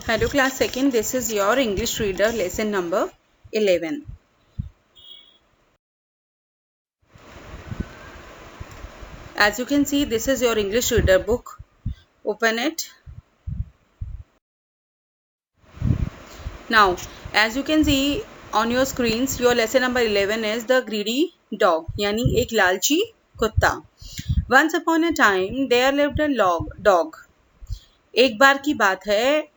Hello class 2nd, this is your English reader lesson number 11. As you can see, this is your English reader book. Open it. Now, as you can see on your screens, your lesson number 11 is the greedy dog, यानी एक लालची कुत्ता. Once upon a time, there lived a dog. एक बार की बात है.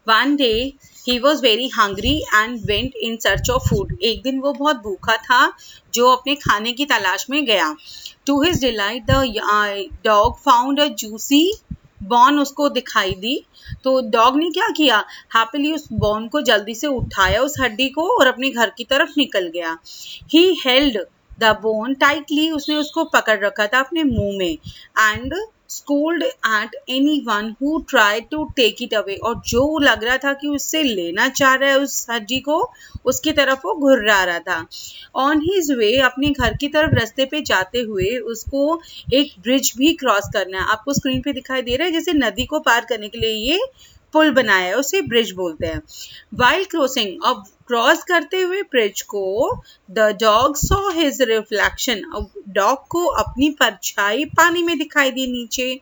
One day he was very hungry and went in search of food. एक दिन वो बहुत भूखा था जो अपने खाने की तलाश में गया. To his delight, the dog found a juicy बॉन उसको दिखाई दी. तो डॉग ने क्या किया, हैप्पीली उस बॉन को जल्दी से उठाया, उस हड्डी को, और अपने घर की तरफ निकल गया. He held the bone tightly, उसने उसको पकड़ रखा था अपने मुंह में. And scolded at anyone who tried to take it away, और जो लग रहा था कि उससे लेना चाह रहा है उस हड्डी को, उसकी तरफ वो घुर्रा रहा था. ऑन हिज वे, अपने घर की तरफ रास्ते पे जाते हुए उसको एक ब्रिज भी क्रॉस करना है. आपको स्क्रीन पे दिखाई दे रहा है जैसे नदी को पार करने के लिए ये पुल बनाया है, उसे ब्रिज बोलते हैं. वाइल क्रॉसिंग, अब क्रॉस करते हुए ब्रिज को, the dog saw his reflection, अब डॉग को अपनी परछाई पानी में दिखाई दी नीचे.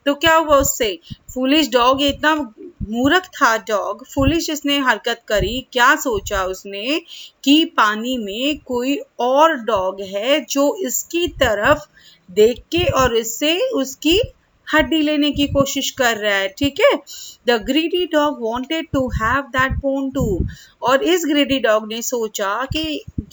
तो क्या हुआ उससे, फूलिश डॉग, इतना मूर्ख था डॉग, फूलिश इसने हरकत करी. क्या सोचा उसने कि पानी में कोई और डॉग है जो इसकी तरफ देख के और इससे उसकी हड्डी लेने की कोशिश कर रहा है. ठीक है, the greedy dog wanted to have that bone too, और इस ग्रीडी डॉग ने सोचा कि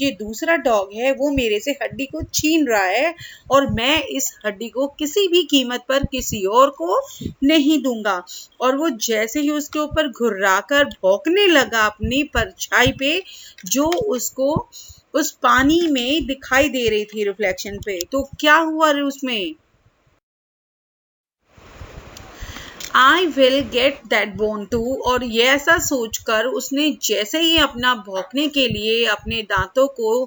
ये दूसरा डॉग है वो मेरे से हड्डी को छीन रहा है और मैं इस हड्डी को किसी भी कीमत पर किसी और को नहीं दूंगा. और वो जैसे ही उसके ऊपर घुर्राकर भौंकने लगा अपनी परछाई पे, जो उसको उस पानी में दिखाई दे रही थी रिफ्लेक्शन पे. तो क्या हुआ उसमें, I will get that bone too, और ये ऐसा सोचकर उसने जैसे ही अपना भौंकने के लिए अपने दांतों को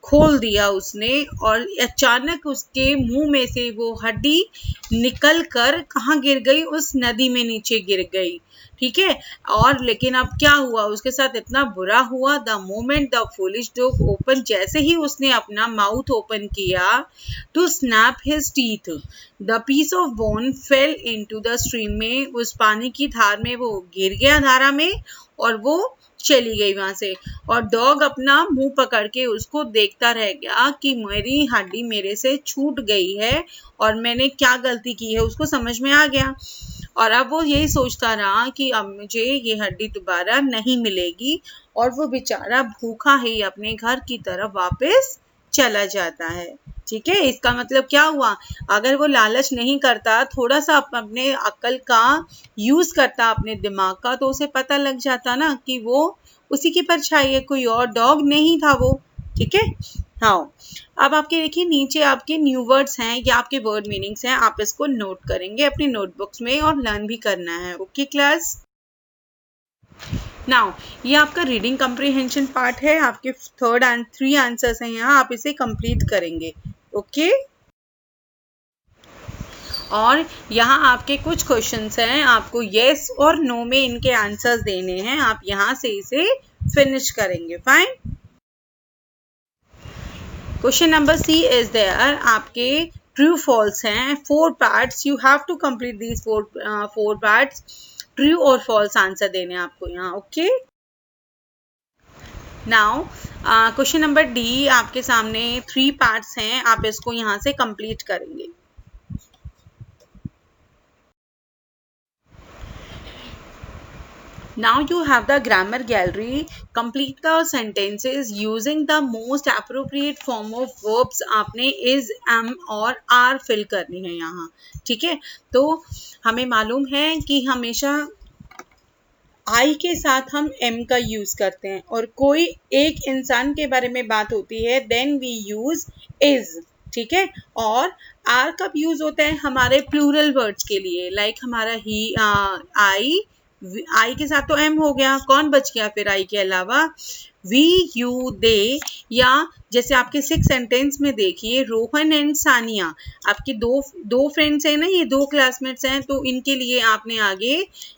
खोल दिया उसने, और अचानक उसके मुंह में से वो हड्डी निकल कर कहाँ गिर गई, उस नदी में नीचे गिर गई. ठीक है, और लेकिन अब क्या हुआ उसके साथ, इतना बुरा हुआ. The moment the foolish dog open, जैसे ही उसने अपना माउथ ओपन किया to snap his teeth, the piece of bone fell into the stream में, उस पानी की धार में वो गिर गया, धारा में, और वो चली गई वहां से. और डॉग अपना मुंह पकड़ के उसको देखता रह गया कि मेरी हड्डी मेरे से छूट गई है और मैंने क्या गलती की है, उसको समझ में आ गया. और अब वो यही सोचता रहा कि अब मुझे ये हड्डी दोबारा नहीं मिलेगी, और वो बेचारा भूखा ही अपने घर की तरफ वापस चला जाता है. ठीक है, इसका मतलब क्या हुआ, अगर वो लालच नहीं करता, थोड़ा सा अपने अक्ल का यूज करता, अपने दिमाग का, तो उसे पता लग जाता ना कि वो उसी की परछाई है, कोई और डॉग नहीं था वो. ठीक है, हाँ. अब आपके देखिए नीचे आपके न्यू वर्ड्स हैं या आपके वर्ड मीनिंग्स हैं, आप इसको नोट करेंगे अपनी नोटबुक्स में और लर्न भी करना है. ओके क्लास, नाउ ये आपका रीडिंग कम्प्रीहेंशन पार्ट है. आपके 3 आंसर्स हैं यहाँ, आप इसे कंप्लीट करेंगे. ओके, और यहाँ आपके कुछ क्वेश्चंस हैं, आपको यस और नो में इनके आंसर्स देने हैं. आप यहाँ से इसे फिनिश करेंगे. Fine. Question number C is there, आपके ट्रू फॉल्स हैं, 4 parts. You have to complete these 4 parts. True और फॉल्स आंसर देने आपको यहाँ. Okay, now question number D, आपके सामने 3 पार्ट्स हैं, आप इसको यहाँ से कंप्लीट करेंगे. Now you have the grammar gallery. Complete the sentences using the most appropriate form of verbs. आपने is, am और are fill करनी है यहाँ. ठीक है, तो हमें मालूम है कि हमेशा I के साथ हम am का यूज करते हैं, और कोई एक इंसान के बारे में बात होती है then we use is. ठीक है, और आर कब यूज होता है, हमारे प्लूरल वर्ड्स के लिए, लाइक हमारा ही, आई, आई के साथ तो एम हो गया, कौन बच गया फिर आई के अलावा? वी, यू, दे, या जैसे आपके 6 सेंटेंस में देखिए रोहन एंड सानिया, आपके दो फ्रेंड्स हैं ना, ये 2 क्लासमेट्स हैं, तो इनके लिए आपने आगे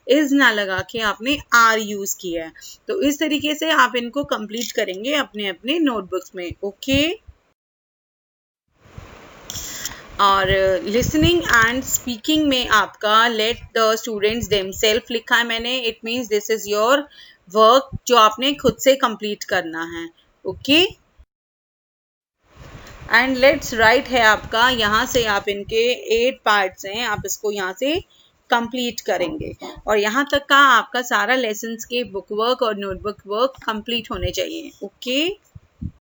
इज ना लगा के आपने आर यूज किया है। तो इस तरीके से आप इनको कंप्लीट करेंगे अपने अपने नोटबुक्स में। ओके, और लिसनिंग एंड स्पीकिंग में आपका लेट द स्टूडेंट्स देमसेल्फ लिखा है मैंने, it means this is your work जो आपने खुद से कंप्लीट करना है। ओके, एंड लेट्स राइट है आपका, यहाँ से आप इनके 8 पार्ट्स हैं, आप इसको यहाँ से कंप्लीट करेंगे और यहाँ तक का आपका सारा लेसन्स के बुक वर्क और नोटबुक वर्क कंप्लीट होने चाहिए। ओके।